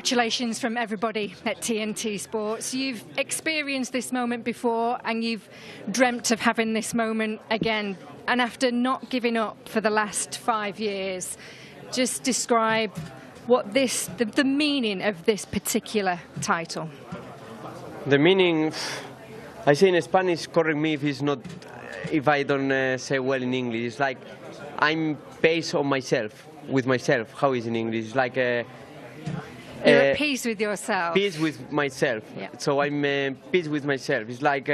Congratulations from everybody at TNT Sports. You've experienced this moment before and you've dreamt of having this moment again. And after not giving up for the last 5 years, just describe what the meaning of this particular title. The meaning, I say in Spanish, correct me if I don't say well in English. It's like I'm based on myself, with myself. How is in English? It's like you're at peace with yourself. Peace with myself. Yeah. So I'm peace with myself. It's like,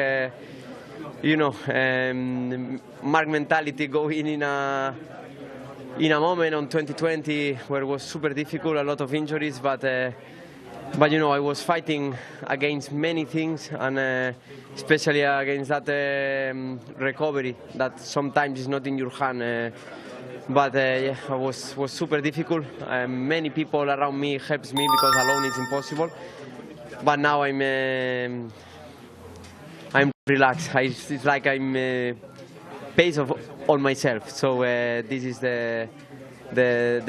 you know, Marc mentality going in a moment on 2020 where it was super difficult, a lot of injuries, but you know, I was fighting against many things, and especially against that recovery that sometimes is not in your hand. But yeah, it was super difficult. Many people around me helps me because alone it's impossible. But now I'm relaxed. It's like I'm based on myself. So this is the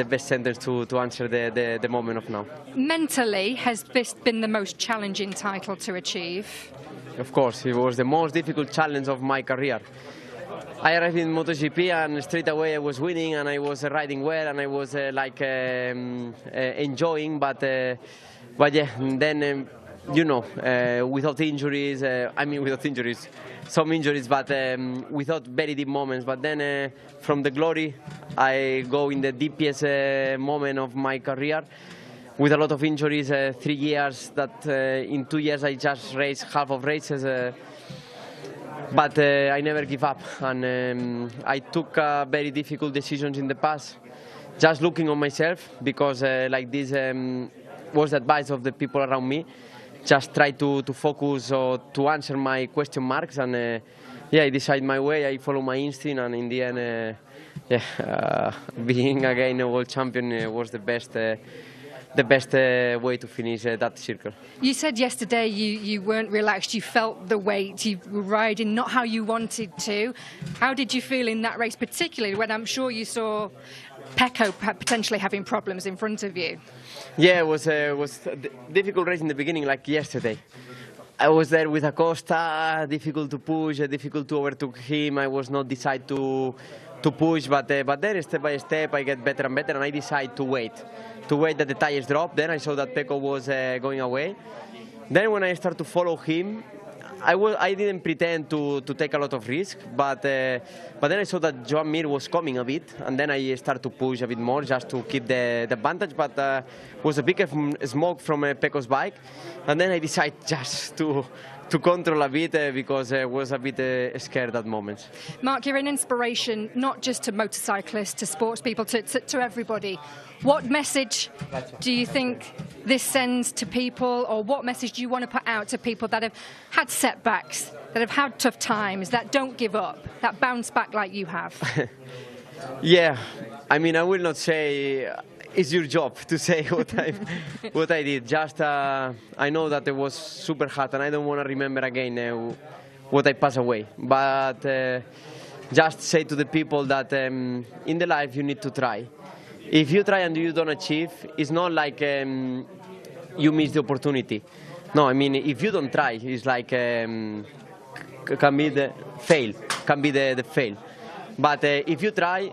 best sentence to answer the moment of now. Mentally, has this been the most challenging title to achieve? Of course, it was the most difficult challenge of my career. I arrived in MotoGP and straight away I was winning and I was riding well and I was enjoying, but yeah, then you know, without injuries, some injuries, but without very deep moments. But then from the glory, I go in the deepest moment of my career with a lot of injuries, 3 years that in 2 years I just raced half of races. But I never give up, and I took very difficult decisions in the past, just looking on myself, because like this was the advice of the people around me. Just try to focus or to answer my question marks, and yeah, I decide my way, I follow my instinct, and in the end, yeah, being again a world champion was the best way to finish that circle. You said yesterday you weren't relaxed, you felt the weight, you were riding not how you wanted to. How did you feel in that race, particularly when I'm sure you saw Pecco potentially having problems in front of you? Yeah, it was a difficult race in the beginning, like yesterday. I was there with Acosta, difficult to push, difficult to overtake him. I was not decide to push, but then step by step I get better and better, and I decide to wait that the tires drop. Then I saw that Pecco was going away. Then when I start to follow him, I didn't pretend to take a lot of risk, but then I saw that Joan was coming a bit, and then I started to push a bit more just to keep the advantage, but was a big smoke from Pecco's bike, and then I decided just to control a bit because I was a bit scared at moments. Marc, you're an inspiration not just to motorcyclists, to sports people, to everybody. What message do you think this sends to people, or what message do you want to put out to people that have had setbacks, that have had tough times, that don't give up, that bounce back like you have? Yeah, I mean, I will not say it's your job to say what I did. Just I know that it was super hard, and I don't want to remember again what I passed away. But just say to the people that in the life you need to try. If you try and you don't achieve, it's not like you miss the opportunity. No, I mean, if you don't try, it's like can be the fail, can be the fail. But if you try,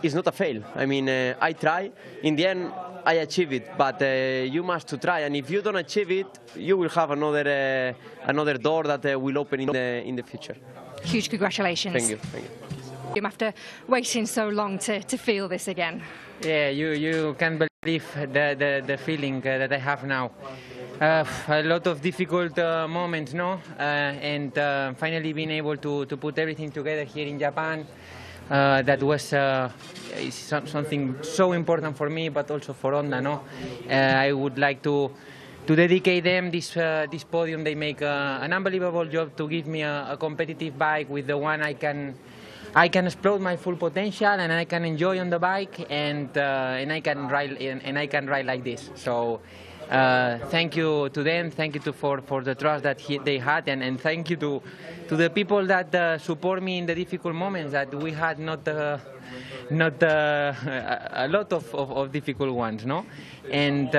it's not a fail. I mean, I try. In the end, I achieve it. But you must to try. And if you don't achieve it, you will have another door that will open in the future. Huge congratulations. Thank you. Thank you. After waiting so long to feel this again. Yeah, you can't believe the feeling that I have now. A lot of difficult moments, no? And finally being able to put everything together here in Japan. That was something so important for me, but also for Honda, no? I would like to dedicate them this podium. They make an unbelievable job to give me a competitive bike with the one I can explode my full potential, and I can enjoy on the bike, and I can ride like this. So thank you to them, thank you for the trust that they had, and thank you to the people that support me in the difficult moments that we had not not a lot of difficult ones, no? And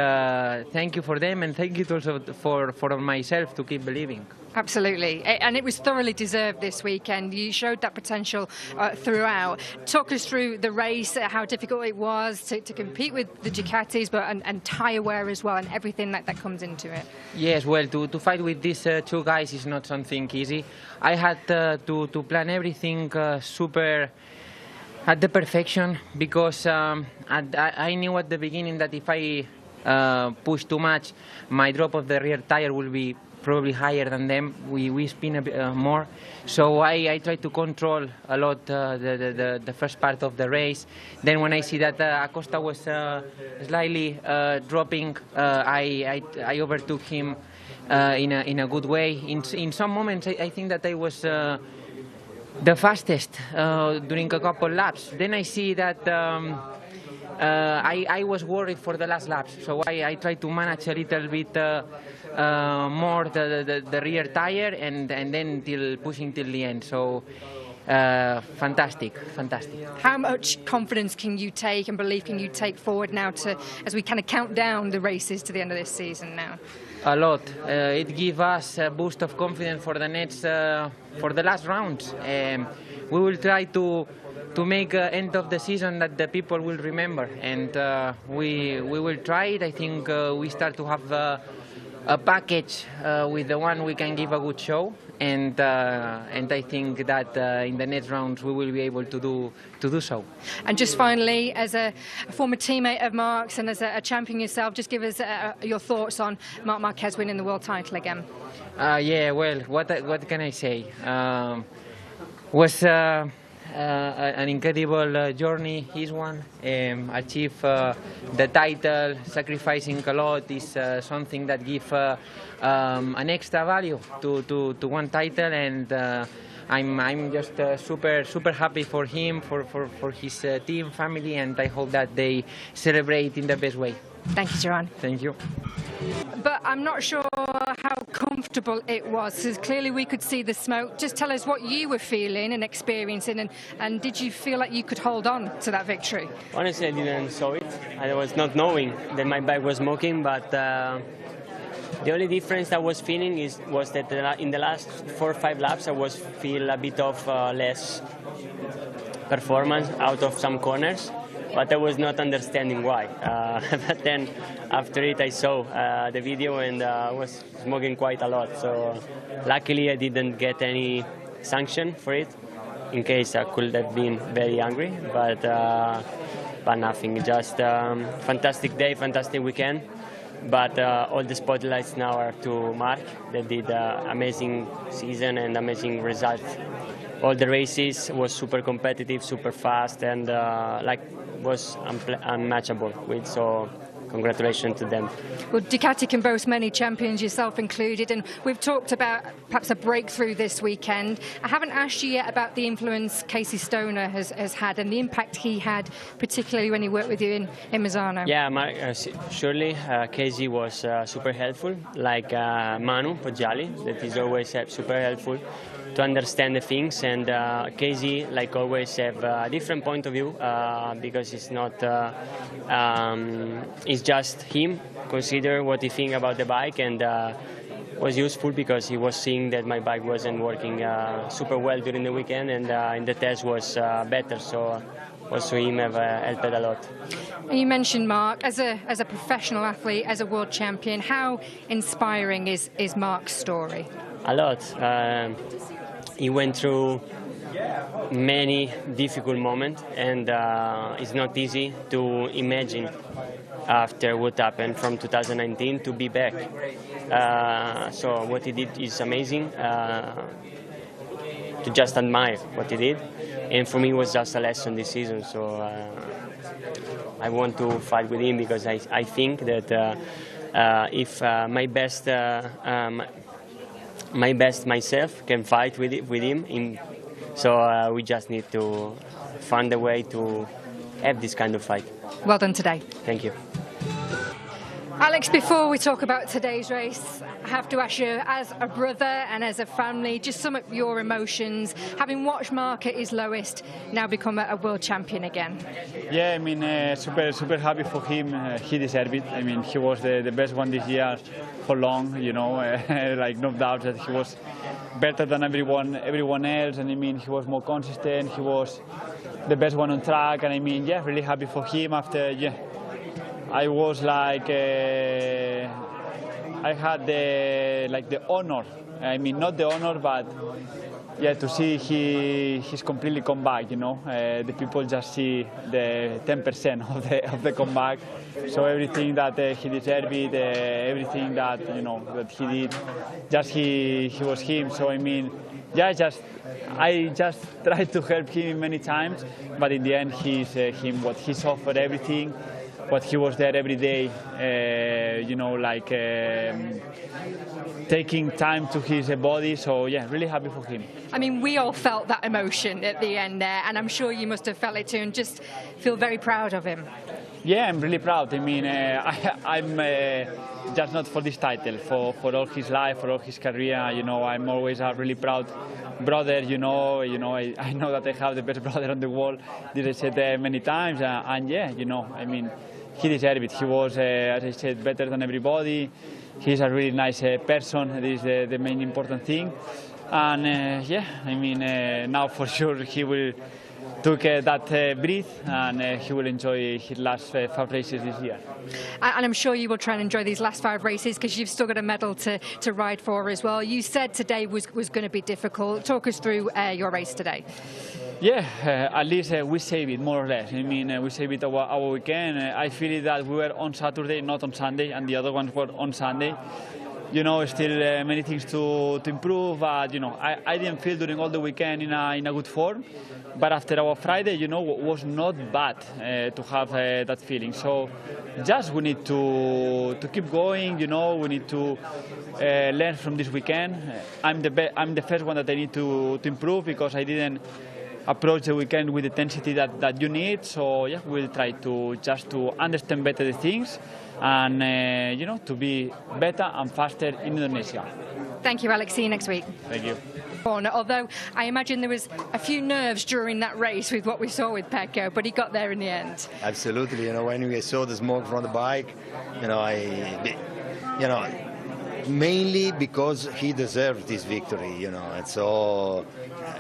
thank you for them, and thank you also for myself to keep believing. Absolutely, and it was thoroughly deserved this weekend. You showed that potential throughout. Talk us through the race, how difficult it was to compete with the Ducatis, but and tyre wear as well, and everything that comes into it. Yes, well, to fight with these two guys is not something easy. I had to plan everything super at the perfection, because I knew at the beginning that if I push too much, my drop of the rear tire will be probably higher than them. We spin a bit more, so I try to control a lot the first part of the race. Then when I see that Acosta was slightly dropping, I overtook him in a good way. In some moments I think that I was the fastest during a couple laps. Then I see that I was worried for the last laps, so I tried to manage a little bit more the rear tire, and then pushing till the end. So fantastic. How much confidence can you take and belief can you take forward now as we kind of count down the races to the end of this season now? A lot. It gives us a boost of confidence for the last rounds. We will try to make end of the season that the people will remember, and we will try it. I think we start to have a package with the one we can give a good show, and I think that in the next rounds we will be able to do so. And just finally, as a former teammate of Marc's and as a champion yourself, just give us your thoughts on Marc Márquez winning the world title again. Yeah, well, what can I say? Was an incredible journey, his one. Achieve the title, sacrificing a lot, is something that gives an extra value to one title, and I'm just super happy for him, for his team, family, and I hope that they celebrate in the best way. Thank you, Joan. Thank you. But I'm not sure how comfortable it was, because clearly we could see the smoke. Just tell us what you were feeling and experiencing, and did you feel like you could hold on to that victory? Honestly, I didn't saw it. I was not knowing that my bike was smoking, but the only difference I was feeling was that in the last 4 or 5 laps I was feel a bit of less performance out of some corners. But I was not understanding why. But then after it I saw the video, and I was smoking quite a lot. So luckily I didn't get any sanction for it. In case I could have been very angry, but nothing. Just fantastic day, fantastic weekend. But all the spotlights now are to Marc, that did amazing season and amazing results. All the races was super competitive, super fast, and was unmatchable with. So congratulations to them. Well, Ducati can boast many champions, yourself included, and we've talked about perhaps a breakthrough this weekend. I haven't asked you yet about the influence Casey Stoner has had and the impact he had, particularly when he worked with you in Misano. Yeah, surely Casey was super helpful, like Manu Poggiali, that is always super helpful to understand the things, and Casey, like always, have a different point of view because it's not, it's just him, consider what he thinks about the bike, and was useful because he was seeing that my bike wasn't working super well during the weekend, and in the test was better, so also him have helped a lot. And you mentioned Marc, as a professional athlete, as a world champion, how inspiring is Marc's story? A lot. He went through many difficult moments, and it's not easy to imagine after what happened from 2019 to be back. So what he did is amazing, to just admire what he did, and for me it was just a lesson this season. So I want to fight with him because I think that if my best myself can fight with him. So we just need to find a way to have this kind of fight. Well done today. Thank you. Alex, before we talk about today's race, I have to ask you, as a brother and as a family, just sum up your emotions, having watched Marc at his lowest, now become a world champion again. Yeah, I mean, super happy for him. He deserved it. I mean, he was the best one this year for long, you know, like no doubt that he was better than everyone else. And I mean, he was more consistent. He was the best one on track. And I mean, yeah, really happy for him after, yeah. I was like, I had the honor. I mean, not the honor, but yeah, to see he's completely come back. You know, the people just see the 10% of the comeback. So everything that he deserved, everything that that he did, just he was him. So I mean, yeah, I just tried to help him many times, but in the end, he's him. What he suffered, everything. But he was there every day, taking time to his body. So yeah, really happy for him. I mean, we all felt that emotion at the end there, and I'm sure you must have felt it too, and just feel very proud of him. Yeah, I'm really proud. I mean, I'm just not for this title, for all his life, for all his career. You know, I'm always a really proud brother. I know that I have the best brother on the world. This I said many times, and yeah, I mean, he deserved it. He was, as I said, better than everybody. He's a really nice person. This is the main important thing. And yeah, I mean, now for sure he will took that breath, and he will enjoy his last 5 races this year. And I'm sure you will try and enjoy these last 5 races, because you've still got a medal to ride for as well. You said today was going to be difficult. Talk us through your race today. Yeah, at least we saved it, more or less. I mean, we saved it our weekend. I feel that we were on Saturday, not on Sunday, and the other ones were on Sunday. Still many things to improve, but I didn't feel during all the weekend in a good form. But after our Friday, was not bad to have that feeling. So just we need to keep going. We need to learn from this weekend. I'm the first one that I need to improve, because I didn't approach the weekend with the intensity that you need. So yeah, we'll try to understand better the things, and to be better and faster in Indonesia. Thank you, Alex. See you next week. Thank you. Although I imagine there was a few nerves during that race with what we saw with Pecco, but he got there in the end. Absolutely. When we saw the smoke from the bike, mainly because he deserved this victory, and so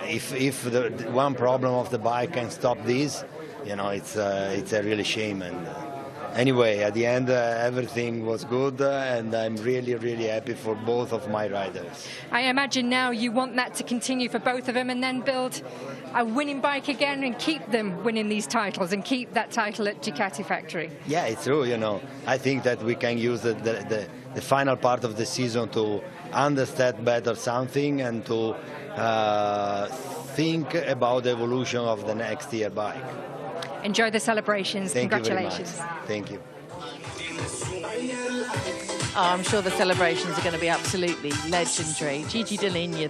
if the one problem of the bike can stop this, it's a really shame. And anyway, at the end, everything was good, and I'm really, really happy for both of my riders. I imagine now you want that to continue for both of them, and then build a winning bike again and keep them winning these titles and keep that title at Ducati factory. Yeah, it's true. I think that we can use the final part of the season to understand better something, and to think about the evolution of the next year bike. Enjoy the celebrations. Thank Congratulations. You very much. Thank you. I'm sure the celebrations are going to be absolutely legendary. Gigi Dall'Igna.